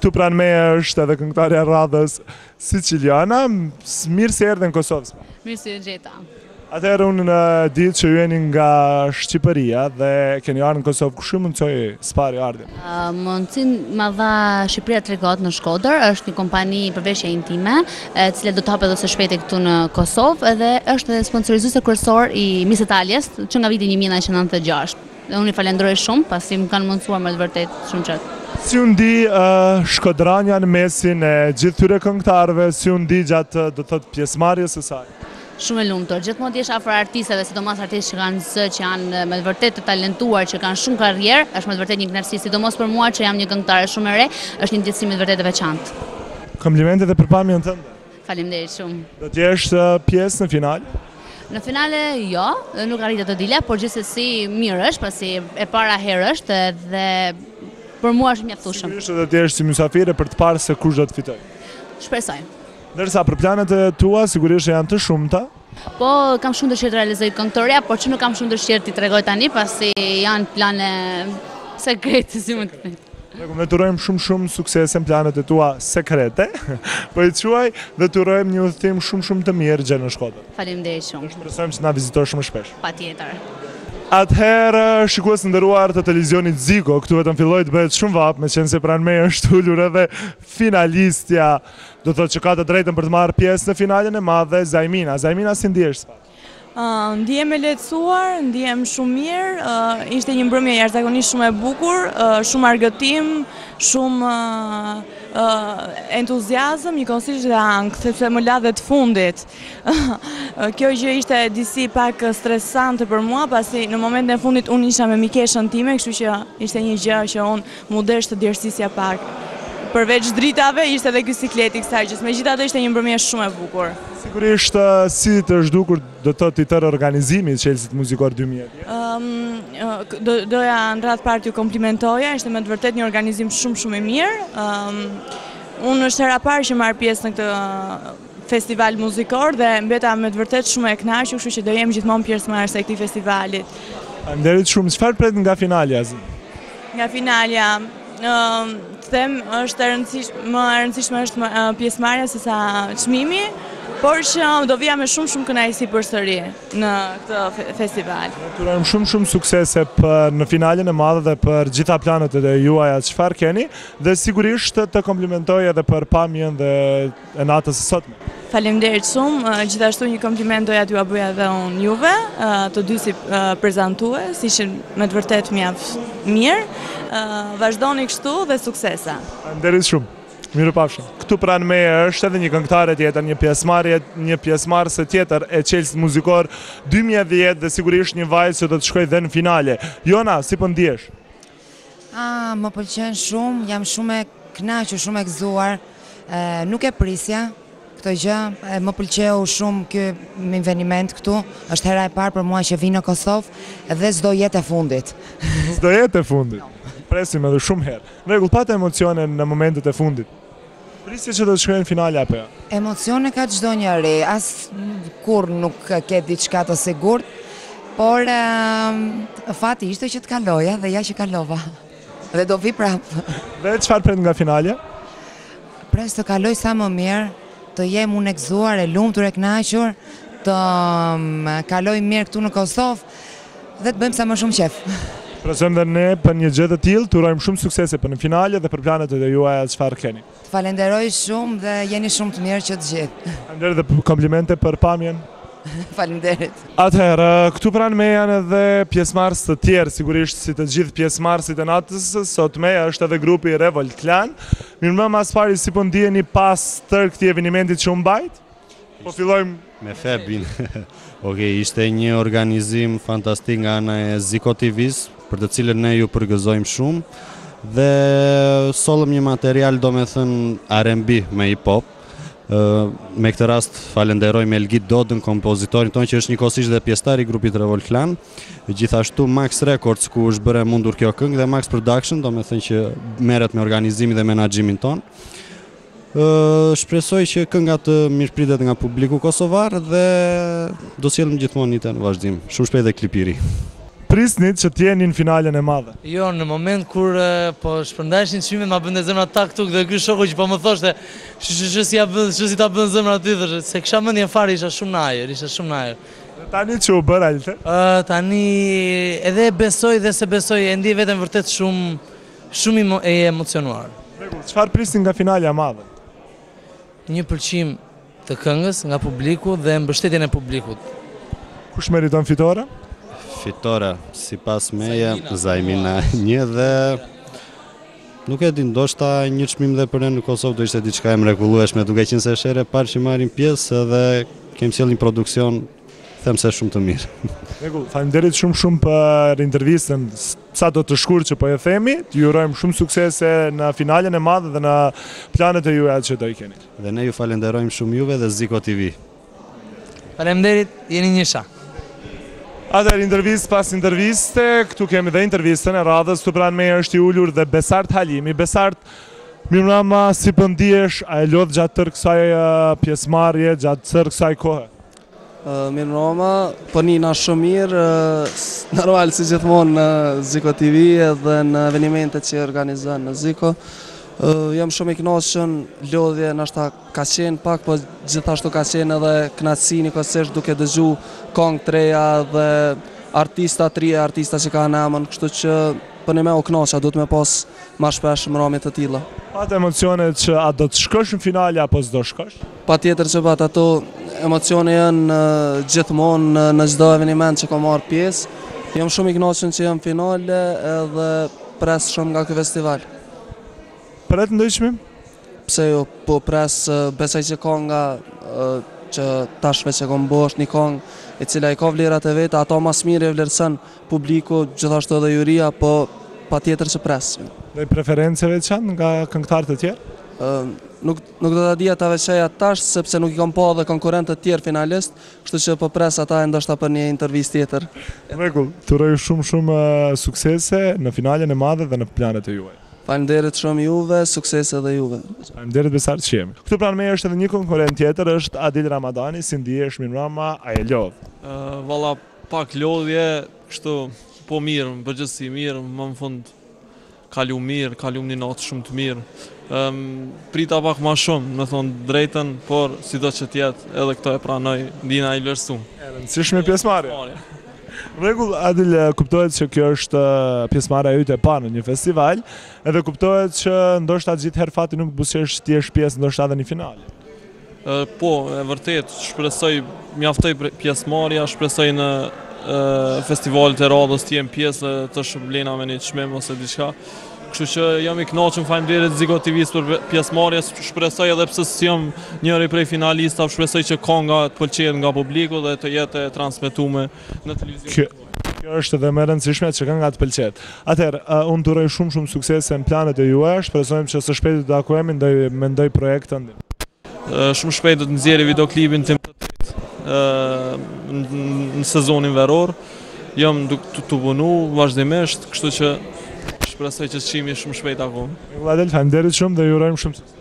Këtu pranë meje është edhe këngëtarja radhës Siciliana. Mirë se erdhe në Kosovë. Mirë se gjeta. Atëherë unë në ditë që ju jeni nga Shqipëria dhe keni ardhur në Kosovë, kush ju mundsoi spari ardhjen? Mundësin ma dha Shqipëria Tregot në Shkodër, është një kompani përveshje intime, e cila do të hapet ose shpejti këtu në Kosovë dhe është edhe sponsorizuese kryesor i Miss Italias që nga viti 1996. Dhe unë i falenderoj shumë pasi më kanë mundësuar me të vërtet shumë qëtë. Si u ndi Shkodrania në mesin e gjithë tyre këngëtarëve, si u ndi gjatë do të thotë pjesëmarrjes së saj? Shumë e lumtur. Gjithmonë jesh afër artistëve, sidomos artistë që kanë zë, që janë me të vërtetë të talentuar, që kanë shumë karrierë, është me të vërtetë një kënaqësi, sidomos për mua që jam një këngëtare shumë e re, është një ndjesim me të vërtetë e veçantë. Komplimente dhe për pamjen tënde. Faleminderit shumë. Do të jesh pjesë në finale? Në finale jo, nuk arritet të dile, por gjithsesi mirë është, pasi e para herë është dhe për mua është mjaftueshëm. Sigurisht do të jesh si mysafire për të parë se kush do të fitojë. Shpresoj. Ndërsa për planet e tua sigurisht janë të shumta. Po kam shumë dëshirë të realizoj këngëtorja, por që nuk kam shumë dëshirë t'i tregoj tani, pasi janë plane sekrete, si më të thënë. Ne të urojmë shumë suksese në planet e tua sekrete, po i quaj dhe të urojmë një udhëtim shumë të mirë gjë në Shkodër. Faleminderit shumë. Shpresojmë që na vizitosh shumë shpesh. Patjetër. Atëherë, shikues nderuar të televizionit Ziko, këtu vetëm filloi të bëhet shumë vap, meqense pranë meje është ulur edhe finalistja, do thotë që ka të drejtën për të marrë pjesë në finalen e madhe, Zajmina. Zajmina, si ndihesh sot? Ndihem e lehtësuar, ndihem shumë mirë, ishte një mbrëmje jashtëzakonisht shumë e bukur, shumë argëtim, shumë entuziazëm, njëkohësisht dhe ankth, sepse më la dhe të fundit. Kjo gjë ishte disi pak stresante për mua, pasi në momentin e fundit unë isha me mikeshën time, kështu që ishte një gjë që unë mu desh të djersisja pak. Përveç dritave, ishte edhe ky sikleti kësaj gjës. Megjithatë ishte një mbrëmje shumë e bukur. Sigurisht, si të zhdukur do të thotë i tërë organizimi i Çelësit Muzikor 2010? Doja në radhë parë t'ju komplimentoja, ishte me të vërtet një organizim shumë i mirë. Unë është hera parë që marr pjesë në këtë festival muzikor dhe mbeta me të vërtet shumë e kënaqur, kështu që do jem gjithmonë pjesëmarrëse e këtij festivalit. Faleminderit shumë. Çfarë pret nga finalja? Nga finalja, të them, është më e rëndësishme është pjesëmarrja se sa çmimi, por që do vija me shumë kënaqësi përsëri në këtë festival. Të urojmë shumë suksese në finalen e madhe dhe për gjitha planet e juaja çfarë keni, dhe sigurisht të komplimentoj edhe për pamjen dhe e natës së sotme. Faleminderit shumë, gjithashtu një kompliment doja t'ju bëja edhe unë juve, të dy si prezantues, ishin me të vërtet mjaft mirë, vazhdoni kështu dhe suksesa. Faleminderit shumë. Mirupafshim. Këtu pranë meje është edhe një këngëtare tjetër, një pjesëmarrëse tjetër e Çelësit Muzikor 2010 dhe sigurisht një vajzë që do të shkojë dhe në finale. Jona, si po ndihesh? Më pëlqen shumë, jam shumë e kënaqur, shumë e gëzuar. Nuk e prisja këtë gjë, më pëlqeu shumë ky inveniment këtu. Është hera e parë për mua që vi në Kosovë dhe s'do jetë e fundit. S'do jetë e fundit. Presim edhe shumë herë. Në rregull, patë emocione në momentet e fundit. Prisje që do të shkojë në finale apo jo? Emocione ka çdo njeri, as kur nuk ke diçka të sigurt, por fati ishte që të kaloja dhe ja që kalova. Dhe do vi prapë. Dhe çfarë pret nga finalja? Pres të kaloj sa më mirë, të jem unë e gëzuar, e lumtur, e kënaqur, të kaloj mirë këtu në Kosovë dhe të bëjmë sa më shumë qef. Prezojmë dhe ne për një gjë të tillë, të urojmë shumë suksese për në finale dhe për planet e juaja çfarë keni. Të falenderoj shumë dhe jeni shumë të mirë që të gjithë. Faleminderit dhe komplimente për pamjen. Faleminderit. Atëherë, këtu pranë me janë edhe pjesëmarrës të tjerë, sigurisht si të gjithë pjesëmarrësit e natës sotme, është edhe grupi Revolt Clan. Mirëmbrëma, as pari, si po ndiheni pas tërë këtij evenimentit që u mbajt? Po fillojmë me Febin. Okej, ishte një organizim fantastik nga ana e Ziko TV-s, për të cilën ne ju përgëzojmë shumë, dhe sollëm një material, do me thënë R&B me hip-hop. Me këtë rast falenderojmë Elgit Dodën, kompozitorin tonë që është njëkohësisht dhe pjesëtar i grupit Revolt Clan, gjithashtu Max Records ku është bërë mundur kjo këngë dhe Max Production, do me thënë që merret me organizimin dhe menaxhimin tonë. Shpresoj që kënga të mirëpritet nga publiku kosovar dhe do sjellëm gjithmonë një të në vazhdim. Shumë shpejt dhe klipiri. prisnit që t'jeni në finalen e madhe? Jo, në moment kur po shpërndajshin çmimet ma bënte zemra tak tuk dhe ky shoku që po më thoshte si ta bën zemra ty thoshte se kisha mendjen fare isha shumë në ajër. Tani që u bër Alte? Tani edhe besoj dhe se besoj e ndi veten vërtet shumë e emocionuar. Çfarë prisni nga finalja e madhe? Një pëlqim të këngës nga publiku dhe mbështetjen e publikut. Kush meriton fitore? Fitore, sipas meje, Zajmina 1 dhe nuk e di, ndoshta një çmim dhe për ne në Kosovë do ishte diçka e mrekullueshme, duke qenë se është herë e parë që marrim pjesë dhe kemi sjellë një produksion them se shumë të mirë. Faleminderit shumë për intervistën, sa do të shkurtë që po e themi, ju urojmë shumë suksese në finalen e madhe dhe në planet e juaja që do i keni. Dhe ne ju falenderojmë shumë juve dhe Ziko TV. Faleminderit, jeni një shah. Atëherë intervistë pas interviste, këtu kemi dhe intervistën e radhës, këtu pranë meje është i ulur dhe Besart Halimi. Besart, mirëmbrëma, si po ndihesh? A e lodh gjatë tërë kësaj pjesëmarrje, gjatë tërë kësaj kohe? Mirëmbrëma, po nina shumë mirë, normal si gjithmonë në Ziko TV edhe në evenimentet që organizojnë në Ziko. Jam shumë i kënaqur, lodhje nashta ka qenë pak, po gjithashtu ka qenë edhe kënaqësi njëkohësisht duke dëgju këngë të reja dhe artista të rinj, artista që kanë emën, kështu që po ne më u kënaqa, duhet me pas më shpesh mbrëmje të tilla. Pat emocione që a do të shkosh në finale apo s'do shkosh? Patjetër që pat ato emocione janë gjithmonë në çdo eveniment që kam marrë pjesë. Jam shumë i kënaqur që jam finale edhe pres shumë nga ky festival. Pret ndëshmim? Pse jo, po pres, besoj që kënga që tashve që kom bo është një këngë e cila i ka vlerat e veta, ato mas mirë e vlerëson publiku, gjithashtu edhe juria, po patjetër që pres. Dhe preferenceve qanë nga këngëtarët e tjerë? Nuk do ta dija ta veçaja tash, sepse nuk i kam pa dhe konkurrentët të tjerë finalist, kështu që po pres ata ndoshta për një intervistë tjetër. Rregull, të uroj shumë suksese në finalen e madhe dhe në planet e juaj. Faleminderit shumë juve, suksese edhe juve. Faleminderit Besart që jemi. Këtu pranë meje është edhe një konkurrent tjetër, është Adil Ramadani, si ndihesh mirëmbrëma, a e lodh? Valla pak lodhje, kështu po mirë, më përgjithësi mirë, më në fund kalum një natë shumë të mirë. Prita pak ma shumë, në thonë drejten, por si do që tjetë edhe këto e pranoj, ndina i vlerësum. E rëndësishme pjesëmarrja. Rregull, Adil, kuptohet që kjo është pjesëmarrja jote e parë në një festival, edhe kuptohet që ndoshta gjithë herë fati nuk buzëqesh ti jesh pjesë ndoshta edhe në finale. Po, e vërtet, shpresoj mjaftoj pjesëmarrja, shpresoj në festivalet e radhës të jem pjesë të shëblena me një çmim ose diçka. Kështu që jam i kënaqur, faleminderit Ziko TV-s për pjesëmarrjen, shpresoj edhe pse s'jam njëri prej finalistave, shpresoj që kënga të pëlqejë nga publiku dhe të jetë e transmetuar në televizion. Kjo është edhe më e rëndësishme që kënga të pëlqejë. Atëherë, unë të uroj shumë suksese në planet e juaja, shpresojmë që së shpejti të takohemi me ndonjë projekt tënd. Shumë shpejt do të nxjerrë videoklipin tim të tretë në sezonin veror. Jam duke të punu vazhdimisht, kështu që shpresoj që çimi shumë shpejt akoma. Faleminderit shumë dhe ju urojmë shumë sukses.